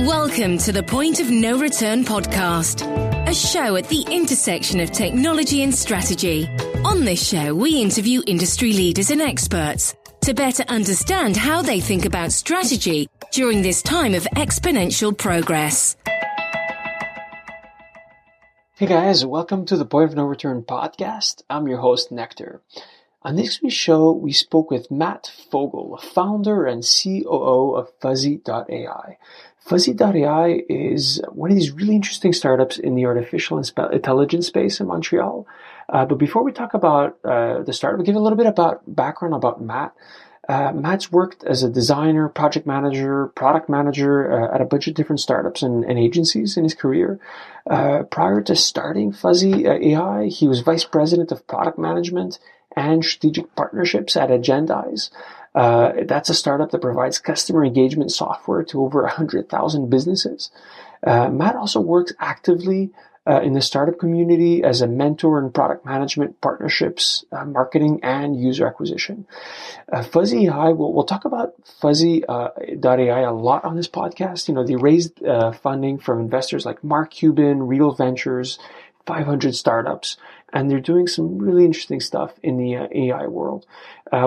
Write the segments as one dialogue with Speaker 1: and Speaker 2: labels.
Speaker 1: Welcome to the Point of No Return podcast, a show at the intersection of technology and strategy. On this show, we interview industry leaders and experts to better understand how they think about strategy during this time of exponential progress.
Speaker 2: Hey guys, welcome to the Point of No Return podcast. I'm your host, Nectar. On this week's show, we spoke with Matt Fogel, founder and COO of Fuzzy.ai. Fuzzy.ai is one of these really interesting startups in the artificial intelligence space in Montreal. But before we talk about the startup, we'll give a little bit about background about Matt. Matt's worked as a designer, project manager, product manager at a bunch of different startups and agencies in his career. Prior to starting Fuzzy.ai, he was vice president of product management and strategic partnerships at Agendize. That's a startup that provides customer engagement software to over 100,000 businesses. Matt also works actively in the startup community as a mentor in product management, partnerships, marketing, and user acquisition. Fuzzy.ai, we'll talk about Fuzzy.ai a lot on this podcast. You know, they raised funding from investors like Mark Cuban, Real Ventures, 500 startups, and they're doing some really interesting stuff in the AI world.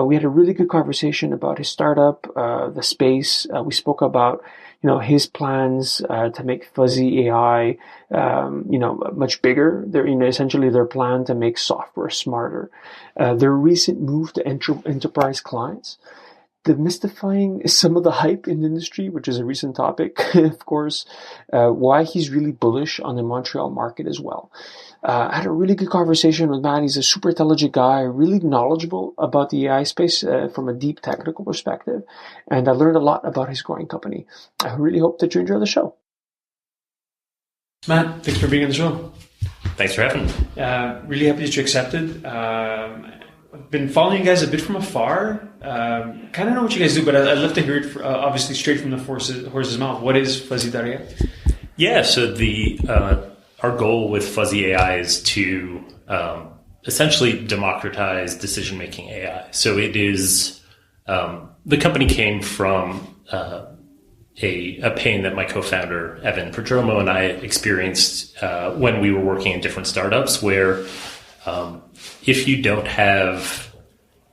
Speaker 2: We had a really good conversation about his startup, the space. We spoke about, his plans to make Fuzzy.ai, much bigger. Essentially their plan to make software smarter. Their recent move to enterprise clients. Demystifying some of the hype in the industry, which is a recent topic, of course, why he's really bullish on the Montreal market as well. I had a really good conversation with Matt. He's a super intelligent guy, really knowledgeable about the AI space from a deep technical perspective, and I learned a lot about his growing company. I really hope that you enjoy the show. Matt, thanks for being on the show.
Speaker 3: Thanks for having me.
Speaker 2: Really happy that you accepted. I've been following you guys a bit from afar. Kind of know what you guys do, but I'd love to hear it obviously straight from the horse's mouth. What is Fuzzy.ai?
Speaker 3: Yeah, so our goal with Fuzzy.ai is to essentially democratize decision-making AI. So it is, the company came from a pain that my co-founder, Evan Prodromo, and I experienced when we were working in different startups where if you don't have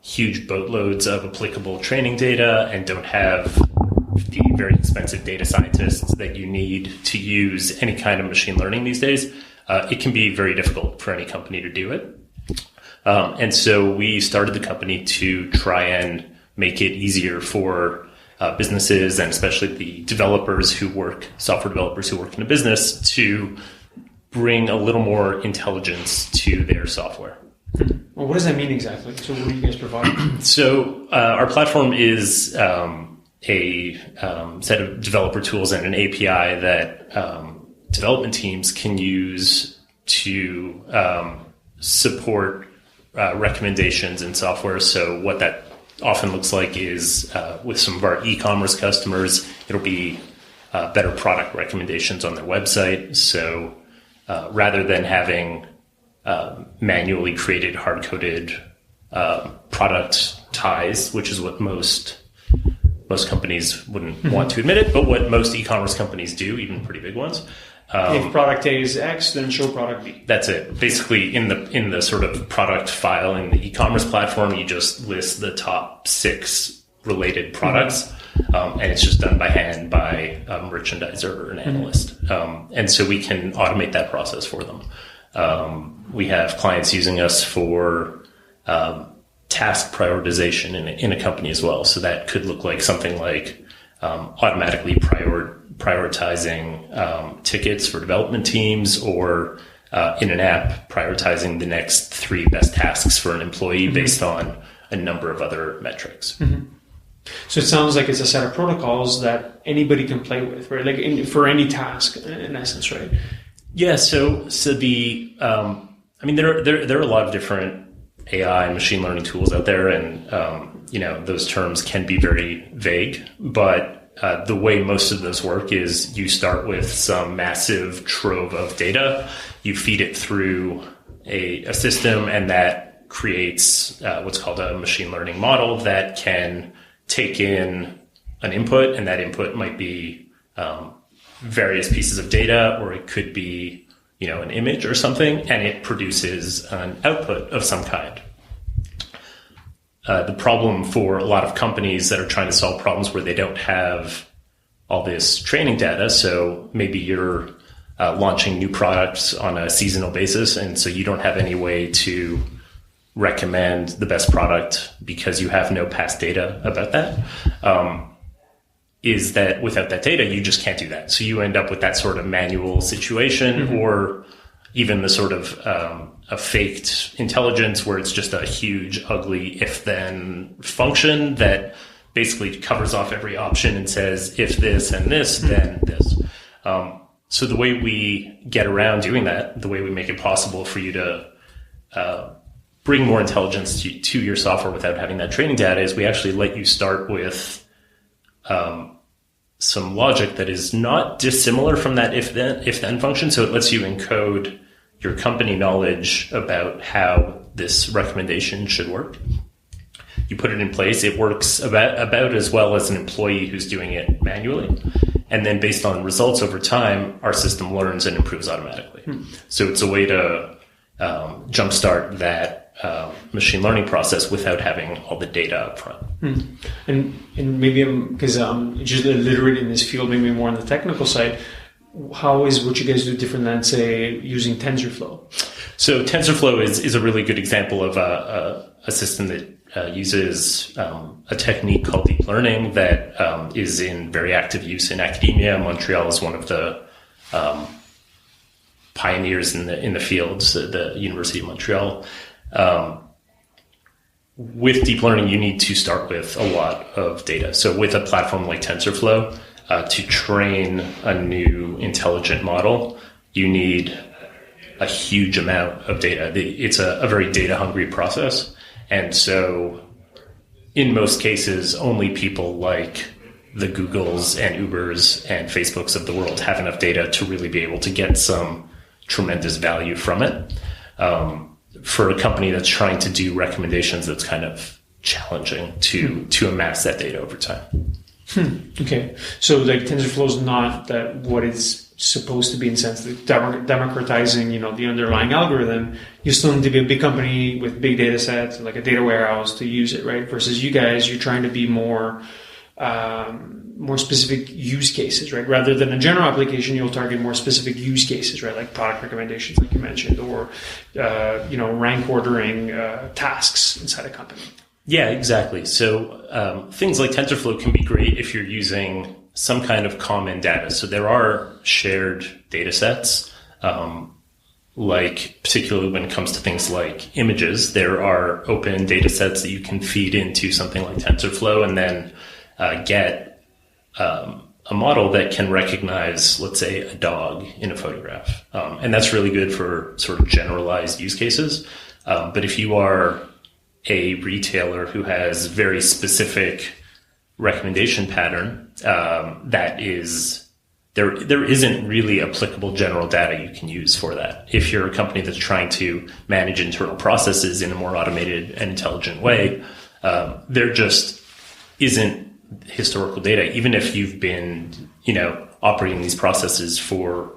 Speaker 3: huge boatloads of applicable training data and don't have the very expensive data scientists that you need to use any kind of machine learning these days, it can be very difficult for any company to do it. And so we started the company to try and make it easier for businesses and especially the software developers who work in a business to bring a little more intelligence to their software.
Speaker 2: Well, what does that mean exactly? So what do you guys provide?
Speaker 3: So our platform is a set of developer tools and an API that development teams can use to support recommendations in software. So what that often looks like is with some of our e-commerce customers, it'll be better product recommendations on their website. So rather than having manually created hard-coded product ties, which is what most companies wouldn't want to admit it, but what most e-commerce companies do, even pretty big ones.
Speaker 2: If product A is X, then show product B.
Speaker 3: That's it. Basically, in the sort of product file in the e-commerce platform, you just list the top 6 related products, and it's just done by hand by a merchandiser or an analyst. And so we can automate that process for them. We have clients using us for task prioritization in a company as well. So that could look like something like automatically prioritizing tickets for development teams, or in an app prioritizing the next 3 best tasks for an employee based on a number of other metrics.
Speaker 2: So it sounds like it's a set of protocols that anybody can play with, right? Like for any task, in essence, right?
Speaker 3: Yeah. So the there are a lot of different AI and machine learning tools out there, and those terms can be very vague. But the way most of those work is you start with some massive trove of data, you feed it through a system, and that creates what's called a machine learning model that can take in an input, and that input might be various pieces of data, or it could be, an image or something, and it produces an output of some kind. The problem for a lot of companies that are trying to solve problems where they don't have all this training data, so maybe you're launching new products on a seasonal basis, and so you don't have any way to recommend the best product because you have no past data about that, is that without that data, you just can't do that. So you end up with that sort of manual situation, or even the sort of a faked intelligence where it's just a huge, ugly if-then function that basically covers off every option and says, if this and this, then this. So the way we get around doing that, the way we make it possible for you to bring more intelligence to your software without having that training data, is we actually let you start with some logic that is not dissimilar from that if-then function. So it lets you encode your company knowledge about how this recommendation should work. You put it in place. It works about as well as an employee who's doing it manually. And then based on results over time, our system learns and improves automatically. So it's a way to jumpstart that machine learning process without having all the data up front.
Speaker 2: And maybe because I'm just illiterate in this field, maybe more on the technical side, how is what you guys do different than, say, using TensorFlow?
Speaker 3: So TensorFlow is a really good example of a system that uses a technique called deep learning that is in very active use in academia. Montreal is one of the pioneers in the fields, the University of Montreal. With deep learning, you need to start with a lot of data. So with a platform like TensorFlow, to train a new intelligent model, you need a huge amount of data. It's a very data-hungry process. And so in most cases, only people like the Googles and Ubers and Facebooks of the world have enough data to really be able to get some tremendous value from it. For a company that's trying to do recommendations, that's kind of challenging to amass that data over time.
Speaker 2: Okay. So like TensorFlow is not that what it's supposed to be in the sense that democratizing, the underlying algorithm. You still need to be a big company with big data sets, like a data warehouse to use it, right? Versus you guys, you're trying to be more specific use cases, right? Rather than a general application, you'll target more specific use cases, right? Like product recommendations, like you mentioned, or, rank ordering tasks inside a company.
Speaker 3: Yeah, exactly. So things like TensorFlow can be great if you're using some kind of common data. So there are shared data sets, like particularly when it comes to things like images, there are open data sets that you can feed into something like TensorFlow and then get a model that can recognize, let's say, a dog in a photograph. And that's really good for sort of generalized use cases. But if you are a retailer who has very specific recommendation pattern, that is, there isn't really applicable general data you can use for that. If you're a company that's trying to manage internal processes in a more automated and intelligent way, there just isn't historical data. Even if you've been, operating these processes for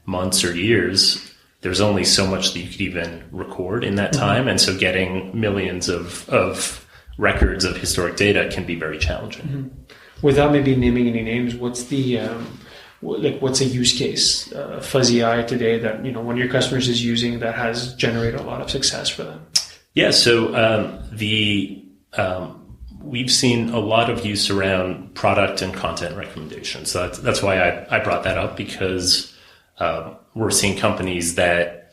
Speaker 3: months or years, there's only so much that you could even record in that time. And so getting millions of records of historic data can be very challenging.
Speaker 2: Without maybe naming any names, what's the what's a use case, Fuzzyai today that, one of your customers is using that has generated a lot of success for them?
Speaker 3: Yeah. So we've seen a lot of use around product and content recommendations. So that's why I brought that up, because we're seeing companies that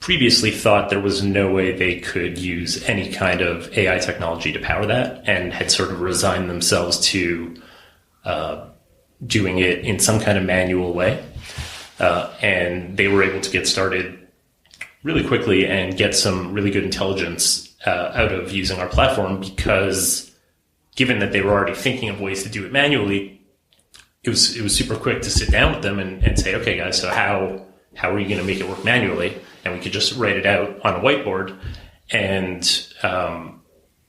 Speaker 3: previously thought there was no way they could use any kind of AI technology to power that, and had sort of resigned themselves to doing it in some kind of manual way. And they were able to get started really quickly and get some really good intelligence out of using our platform, because given that they were already thinking of ways to do it manually, it was super quick to sit down with them and say, okay, guys, so how are you going to make it work manually? And we could just write it out on a whiteboard and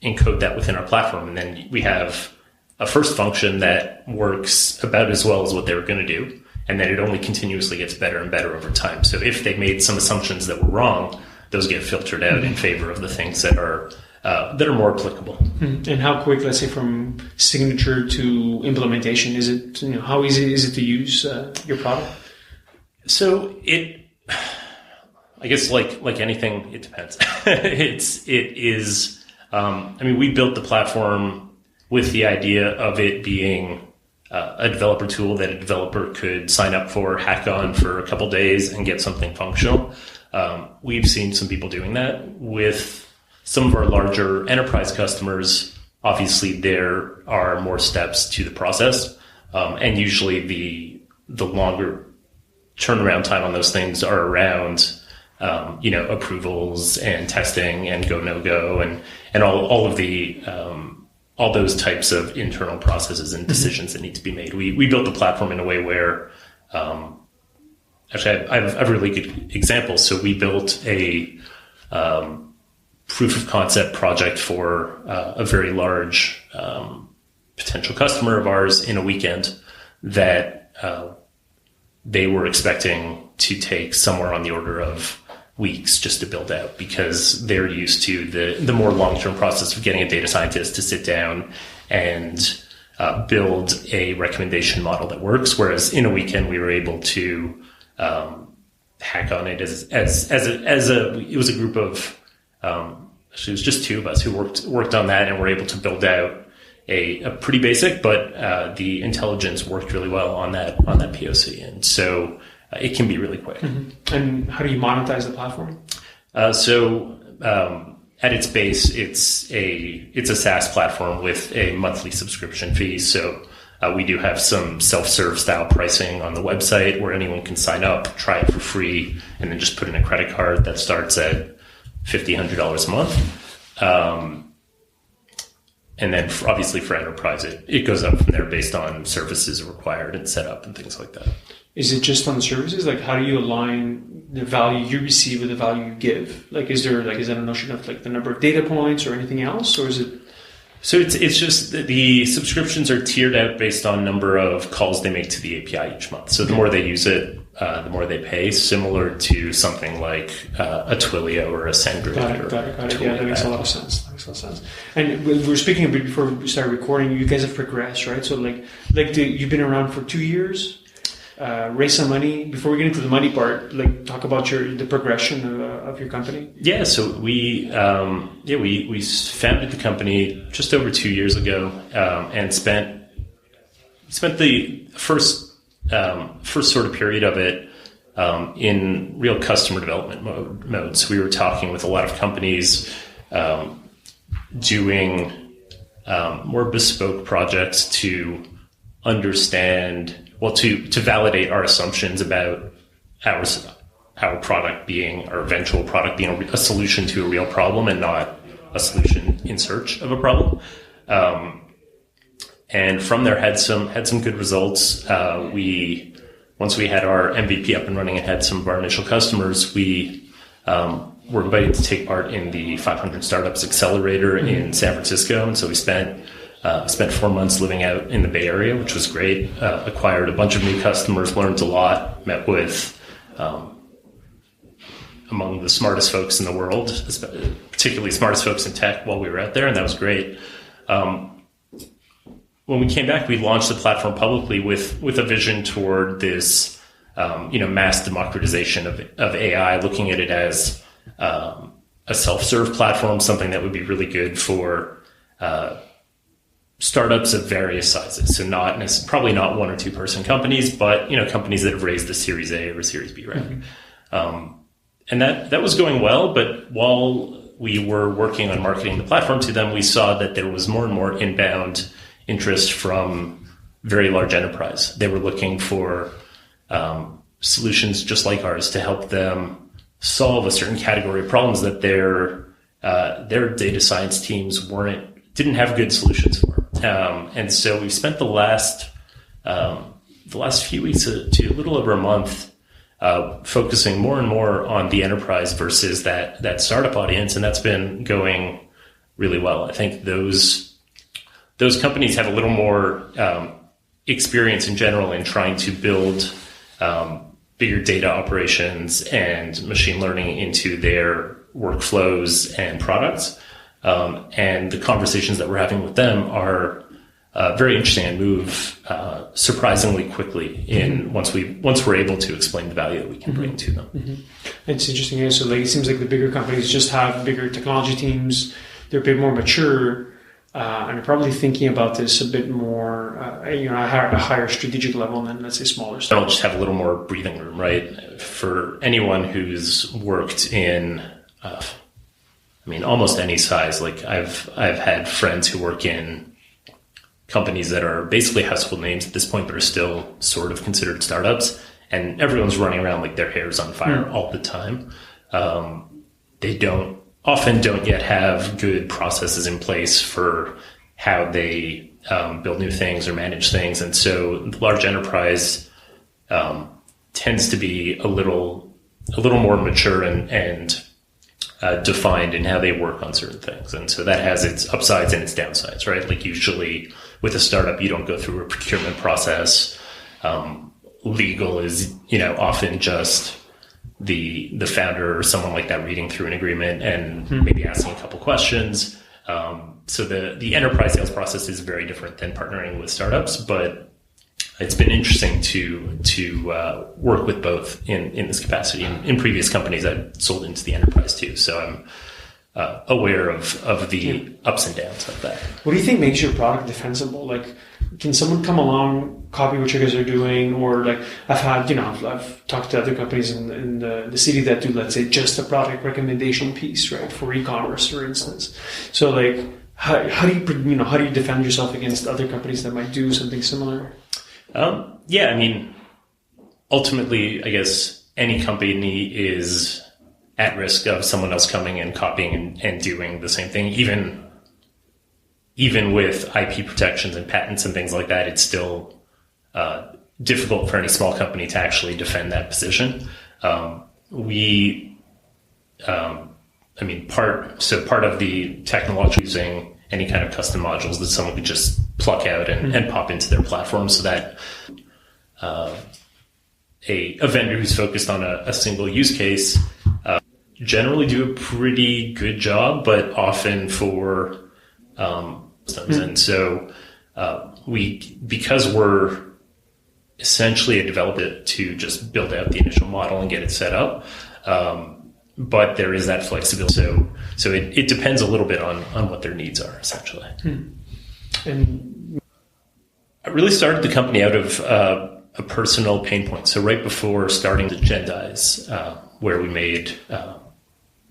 Speaker 3: encode that within our platform. And then we have a first function that works about as well as what they were going to do, and then it only continuously gets better and better over time. So if they made some assumptions that were wrong, those get filtered out in favor of the things that are more applicable.
Speaker 2: And how quick, let's say, from signature to implementation, is it? How easy is it to use your product?
Speaker 3: So I guess like anything, it depends. It is. We built the platform with the idea of it being a developer tool that a developer could sign up for, hack on for a couple days, and get something functional. We've seen some people doing that with some of our larger enterprise customers. Obviously, there are more steps to the process, and usually the longer turnaround time on those things are around approvals and testing and go no go and all of the all those types of internal processes and decisions that need to be made. We built the platform in a way where actually I have a really good example. So we built a proof of concept project for a very large potential customer of ours in a weekend that they were expecting to take somewhere on the order of weeks just to build out, because they're used to the more long-term process of getting a data scientist to sit down and build a recommendation model that works. Whereas in a weekend, we were able to hack on it it was a group of, actually it was just two of us who worked on that, and were able to build out a pretty basic, but the intelligence worked really well on that POC. And so it can be really quick.
Speaker 2: And how do you monetize the platform?
Speaker 3: At its base, it's a SaaS platform with a monthly subscription fee. So we do have some self-serve style pricing on the website where anyone can sign up, try it for free, and then just put in a credit card that starts at $50, $100 a month. And then obviously for enterprise, it goes up from there based on services required and set up and things like that.
Speaker 2: Is it just on the services? Like, how do you align the value you receive with the value you give? Like, is that a notion of like the number of data points or anything else, or is it?
Speaker 3: So it's just that the subscriptions are tiered out based on number of calls they make to the API each month. So the more they use it, the more they pay, similar to something like a Twilio or a SendGrid.
Speaker 2: Got it. Yeah, that makes a lot of sense. And we were speaking a bit before we started recording. You guys have progressed, right? So you've been around for 2 years. Raise some money. Before we get into the money part, talk about the progression of your company.
Speaker 3: Yeah, so we founded the company just over 2 years ago, and spent the first sort of period of it in real customer development mode. So we were talking with a lot of companies, doing more bespoke projects to understand. Well, to validate our assumptions about our product being, our eventual product being a solution to a real problem and not a solution in search of a problem. And from there had some good results. Once we had our MVP up and running and had some of our initial customers, we were invited to take part in the 500 Startups Accelerator in San Francisco. And so we spent 4 months living out in the Bay Area, which was great. Acquired a bunch of new customers, learned a lot, met with among the smartest folks in the world, particularly smartest folks in tech while we were out there, and that was great. When we came back, we launched the platform publicly with a vision toward this mass democratization of AI, looking at it as a self-serve platform, something that would be really good for startups of various sizes. So probably not 1 or 2 person companies, but companies that have raised a Series A or a Series B round. And that was going well, but while we were working on marketing the platform to them, we saw that there was more and more inbound interest from very large enterprise. They were looking for solutions just like ours to help them solve a certain category of problems that their data science teams didn't have good solutions for. And so we spent the last few weeks to a little over a month focusing more and more on the enterprise versus that startup audience, and that's been going really well. I think those those companies have a little more experience in general in trying to build bigger data operations and machine learning into their workflows and products. And the conversations that we're having with them are very interesting and move surprisingly quickly once we're able to explain the value that we can bring to them.
Speaker 2: It's interesting. So like, it seems like the bigger companies just have bigger technology teams. They're a bit more mature. And are probably thinking about this a bit more, at a higher strategic level than, let's say, smaller stuff.
Speaker 3: They'll just have a little more breathing room, right? For anyone who's worked in, almost any size. Like I've had friends who work in companies that are basically household names at this point, but are still sort of considered startups, and everyone's running around like their hair's on fire all the time. They often don't yet have good processes in place for how they build new things or manage things. And so the large enterprise tends to be a little more mature and defined in how they work on certain things. And so that has its upsides and its downsides, right? Like usually with a startup, you don't go through a procurement process. Legal is, often just the founder or someone like that reading through an agreement and maybe asking a couple questions. So the enterprise sales process is very different than partnering with startups, but it's been interesting to work with both in this capacity. In previous companies, I've sold into the enterprise too, so I'm aware of the ups and downs of that.
Speaker 2: What do you think makes your product defensible? Like, can someone come along, copy what you guys are doing? Or like I've talked to other companies in the city that do, let's say, just a product recommendation piece, right, for e-commerce, for instance. So like, how do you defend yourself against other companies that might do something similar?
Speaker 3: Ultimately, I guess any company is at risk of someone else coming and copying and doing the same thing. Even with IP protections and patents and things like that, it's still difficult for any small company to actually defend that position. Part of the technology using any kind of custom modules that someone could just pluck out and pop into their platform, so that a vendor who's focused on a single use case generally do a pretty good job, but often for systems. And so because we're essentially a developer to just build out the initial model and get it set up, but there is that flexibility. So it depends a little bit on what their needs are, essentially.
Speaker 2: And
Speaker 3: I really started the company out of a personal pain point. So right before starting Agendize, where we made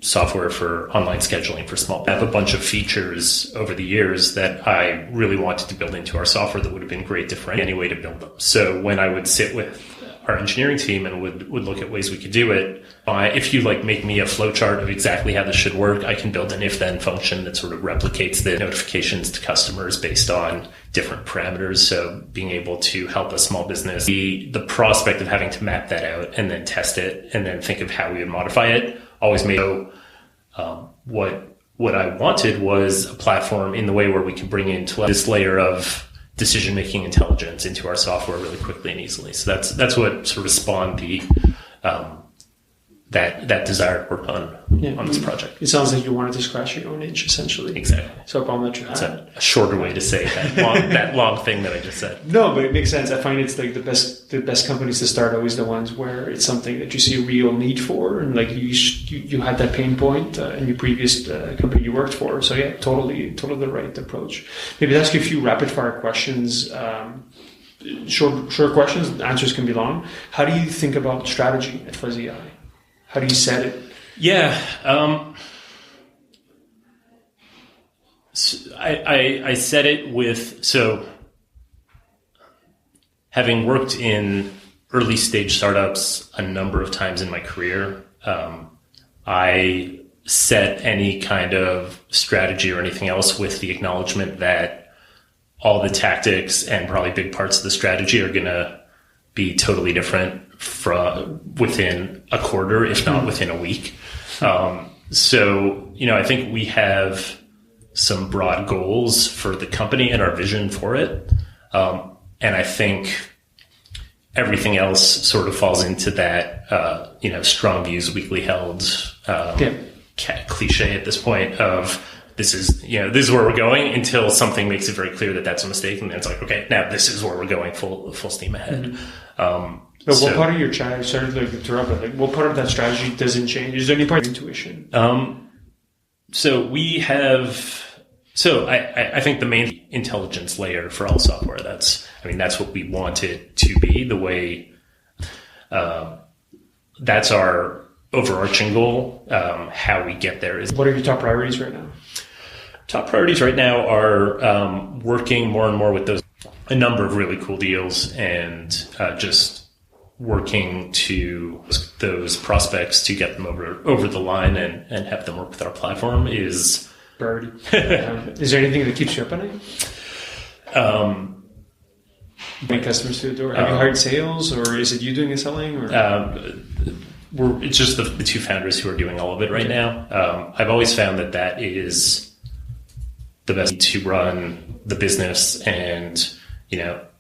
Speaker 3: software for online scheduling for small. I have a bunch of features over the years that I really wanted to build into our software that would have been great different any way to build them. So when I would sit with our engineering team and would look at ways we could do it, if you make me a flowchart of exactly how this should work, I can build an if-then function that sort of replicates the notifications to customers based on different parameters. So being able to help a small business, the prospect of having to map that out and then test it and then think of how we would modify it always made what I wanted was a platform in the way where we could bring in this layer of decision-making intelligence into our software really quickly and easily. So that's what sort of spawned the that desire to work on this project.
Speaker 2: It sounds like you wanted to scratch your own itch, essentially.
Speaker 3: Exactly.
Speaker 2: So a problem that you had.
Speaker 3: It's a shorter way to say that long thing that I just said.
Speaker 2: No, but it makes sense. I find it's like the best companies to start are always the ones where it's something that you see a real need for, and like you had that pain point in your previous company you worked for. So yeah, totally the right approach. Maybe I'll ask you a few rapid fire questions. Short questions. Answers can be long. How do you think about strategy at Fuzzyai? How do you set it?
Speaker 3: Yeah. I set it with, having worked in early stage startups a number of times in my career, I set any kind of strategy or anything else with the acknowledgement that all the tactics and probably big parts of the strategy are going to be totally different within a quarter, if not within a week. I think we have some broad goals for the company and our vision for it. And I think everything else sort of falls into that, strong views, weakly held, cliche at this point of this is where we're going, until something makes it very clear that that's a mistake. And then it's like, okay, now this is where we're going, full steam ahead.
Speaker 2: But what part of your strategy, what part of that strategy doesn't change? Is there any part of intuition?
Speaker 3: I think the main intelligence layer for all software, that's what we want it to be. The way, that's our overarching goal. How we get there is.
Speaker 2: What are your top priorities right now?
Speaker 3: Top priorities right now are working more and more with a number of really cool deals, and just working to those prospects to get them over the line and have them work with our platform is
Speaker 2: priority. Is there anything that keeps you up at night? Bring customers through the door. Have you hired sales, or is it you doing the selling? Or?
Speaker 3: It's just the two founders who are doing all of it right now. I've always found that is the best to run the business, and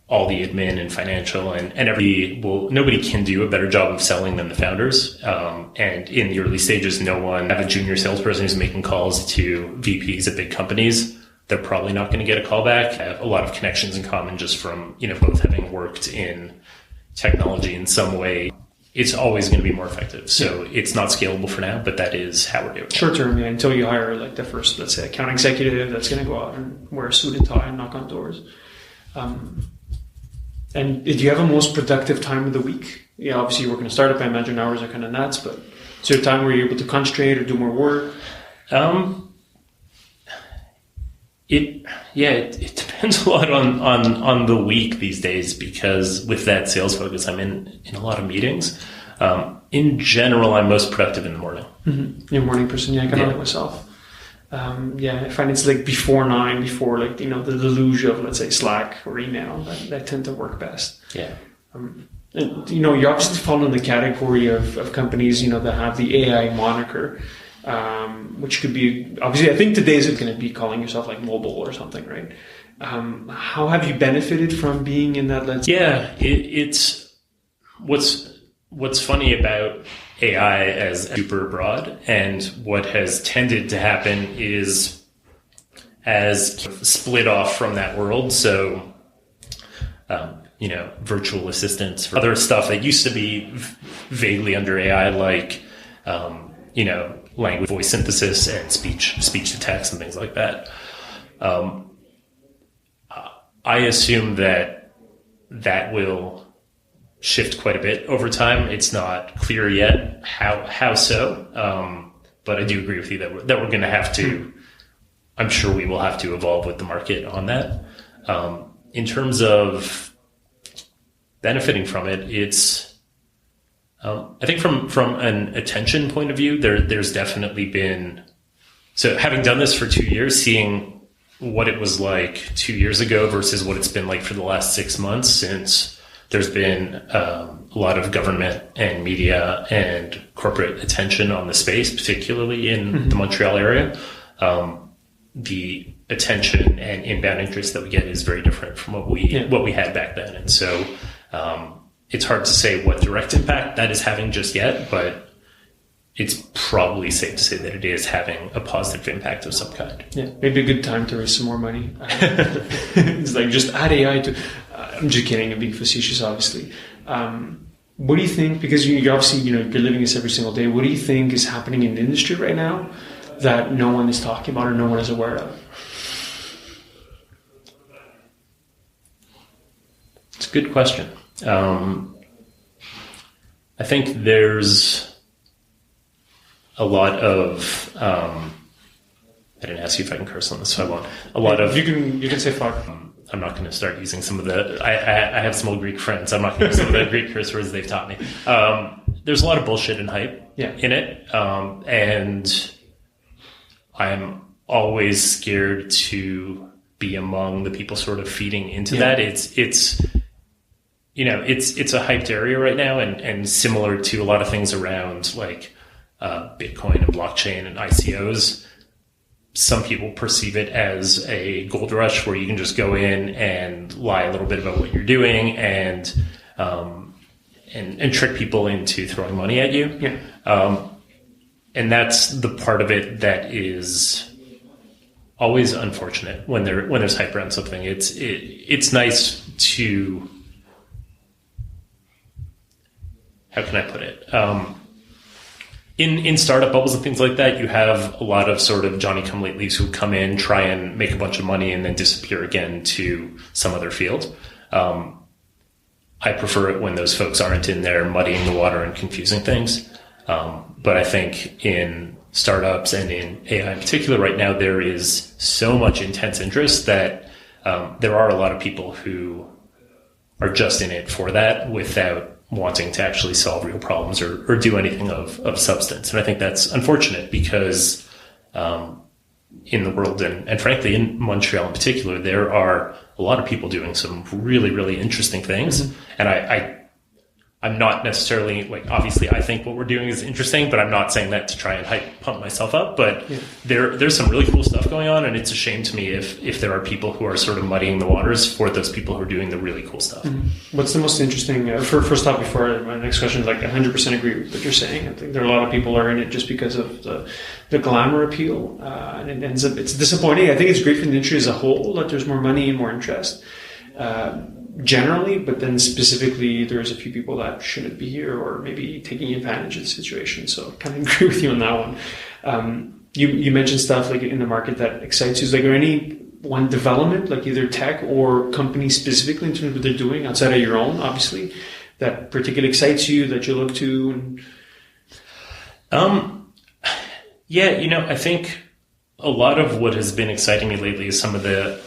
Speaker 3: all the admin and financial and nobody can do a better job of selling than the founders. And in the early stages, have a junior salesperson who's making calls to VPs at big companies. They're probably not going to get a call back. I have a lot of connections in common just from, both having worked in technology in some way. It's always going to be more effective. So it's not scalable for now, but that is how we're doing it.
Speaker 2: Short term, until you hire like the first, let's say, account executive that's going to go out and wear a suit and tie and knock on doors. And do you have a most productive time of the week? Obviously you work in a startup. I imagine hours are kind of nuts, but is there a time where you're able to concentrate or do more work?
Speaker 3: It depends a lot on the week these days, because with that sales focus, I'm in a lot of meetings. In general, I'm most productive in the morning.
Speaker 2: Mm-hmm. You're a morning person. I kind of like myself. I find it's like before 9, before the deluge of, let's say, Slack or email that tend to work best.
Speaker 3: Yeah.
Speaker 2: And, you obviously fall in the category of companies, that have the AI moniker, which could be, obviously, I think today's is going to be calling yourself like mobile or something, right? How have you benefited from being in that lens?
Speaker 3: Yeah, it's what's funny about AI as super broad, and what has tended to happen is as split off from that world. So, virtual assistants, other stuff that used to be vaguely under AI, like, language, voice synthesis, and speech to text and things like that. I assume that will shift quite a bit over time. It's not clear yet how so, but I do agree with you that we're going to have to. I'm sure we will have to evolve with the market on that. In terms of benefiting from it, it's I think from an attention point of view, there's definitely been. So having done this for 2 years, seeing what it was like 2 years ago versus what it's been like for the last 6 months, since there's been a lot of government and media and corporate attention on the space, particularly in the Montreal area. The attention and inbound interest that we get is very different from what we had back then. And so it's hard to say what direct impact that is having just yet, but it's probably safe to say that it is having a positive impact of some kind.
Speaker 2: Yeah, maybe a good time to raise some more money. It's like just add AI to. I'm just kidding. I'm being facetious, obviously. What do you think? Because you obviously you're living this every single day. What do you think is happening in the industry right now that no one is talking about or no one is aware of?
Speaker 3: It's a good question. I think there's a lot of. I didn't ask you if I can curse on this, so I won't. A lot of.
Speaker 2: You can say fuck.
Speaker 3: I'm not going to start using some of the. I have some old Greek friends. I'm not going to use some of the Greek curse words they've taught me. There's a lot of bullshit and hype in it, and I'm always scared to be among the people sort of feeding into that. It's a hyped area right now, and similar to a lot of things around like Bitcoin and blockchain and ICOs. some people perceive it as a gold rush where you can just go in and lie a little bit about what you're doing and trick people into throwing money at you.
Speaker 2: Yeah.
Speaker 3: And that's the part of it that is always unfortunate when there's hype around something. It's nice to, how can I put it? In startup bubbles and things like that, you have a lot of sort of Johnny-come-latelys who come in, try and make a bunch of money, and then disappear again to some other field. I prefer it when those folks aren't in there muddying the water and confusing things. But I think in startups and in AI in particular right now, there is so much intense interest that there are a lot of people who are just in it for that without wanting to actually solve real problems or do anything of substance. And I think that's unfortunate because in the world and frankly in Montreal in particular, there are a lot of people doing some really, really interesting things. Mm-hmm. And I'm not necessarily like, obviously I think what we're doing is interesting, but I'm not saying that to try and pump myself up, but yeah. There's some really cool stuff going on. And it's a shame to me if there are people who are sort of muddying the waters for those people who are doing the really cool stuff.
Speaker 2: Mm-hmm. What's the most interesting, first off, before my next question, like 100% agree with what you're saying. I think there are a lot of people who are in it just because of the glamour appeal. And it ends up, it's disappointing. I think it's great for the industry as a whole that there's more money and more interest. Generally, but then specifically, there's a few people that shouldn't be here or maybe taking advantage of the situation. So I kind of agree with you on that one. You mentioned stuff like in the market that excites you. Is like, are any one development, like either tech or company specifically in terms of what they're doing outside of your own, obviously, that particularly excites you, that you look to?
Speaker 3: Yeah, I think a lot of what has been exciting me lately is some of the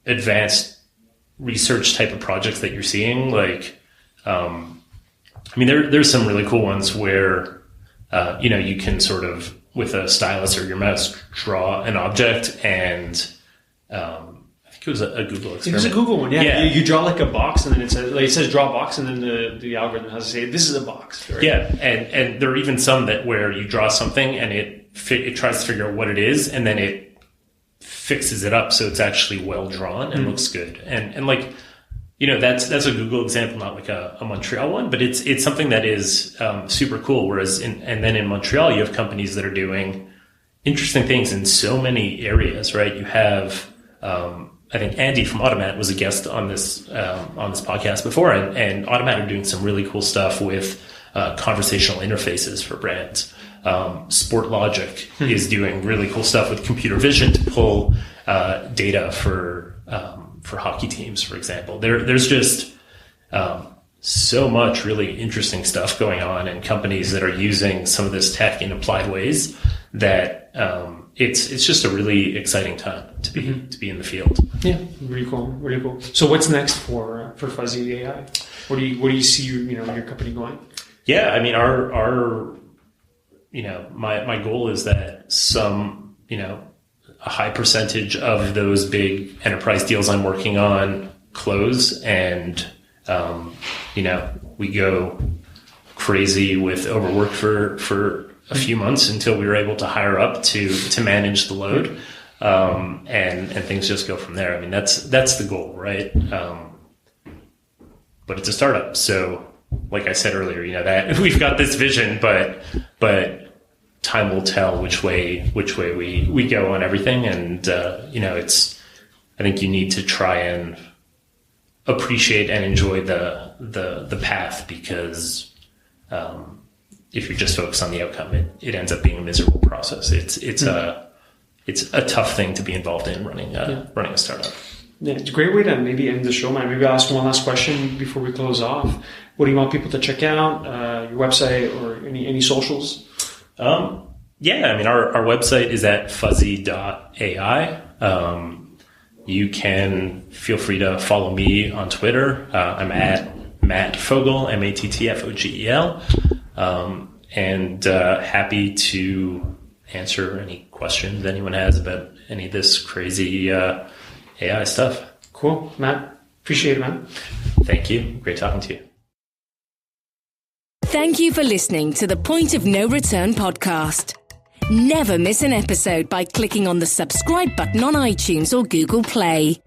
Speaker 3: advanced research type of projects that you're seeing. Like, there's some really cool ones where, you can sort of, with a stylus or your mouse, draw an object and, I think it was a Google experiment.
Speaker 2: It was a Google one, yeah. You draw like a box and then it says draw a box and then the algorithm has to say, this is a box. Right?
Speaker 3: Yeah. And there are even some that where you draw something and it tries to figure out what it is and then it fixes it up so it's actually well drawn and looks good. And like, that's a Google example, not like a Montreal one, but it's something that is super cool. Whereas and then in Montreal, you have companies that are doing interesting things in so many areas, right? You have, I think Andy from Automat was a guest on this podcast before, and Automat are doing some really cool stuff with conversational interfaces for brands. Sport Logic is doing really cool stuff with computer vision to pull data for hockey teams, for example. There's just so much really interesting stuff going on, and companies that are using some of this tech in applied ways that it's just a really exciting time to be in the field.
Speaker 2: Yeah, really cool, really cool. So what's next for Fuzzy.ai? Where do you see your company going?
Speaker 3: Yeah, our my goal is that a high percentage of those big enterprise deals I'm working on close and, we go crazy with overwork for a few months until we were able to hire up to manage the load. And things just go from there. That's the goal, right? But it's a startup. So like I said earlier, that we've got this vision, but time will tell which way we go on everything. And, I think you need to try and appreciate and enjoy the path because, if you're just focused on the outcome, it ends up being a miserable process. It's a tough thing to be involved in running a startup.
Speaker 2: Yeah, it's a great way to maybe end the show, man. Maybe I'll ask one last question before we close off. What do you want people to check out? Your website or any socials?
Speaker 3: Our website is at Fuzzy.ai. You can feel free to follow me on Twitter. I'm at Matt Fogel, MattFogel. And happy to answer any questions anyone has about any of this crazy AI stuff.
Speaker 2: Cool. Matt, appreciate it, man.
Speaker 3: Thank you. Great talking to you.
Speaker 1: Thank you for listening to the Point of No Return podcast. Never miss an episode by clicking on the subscribe button on iTunes or Google Play.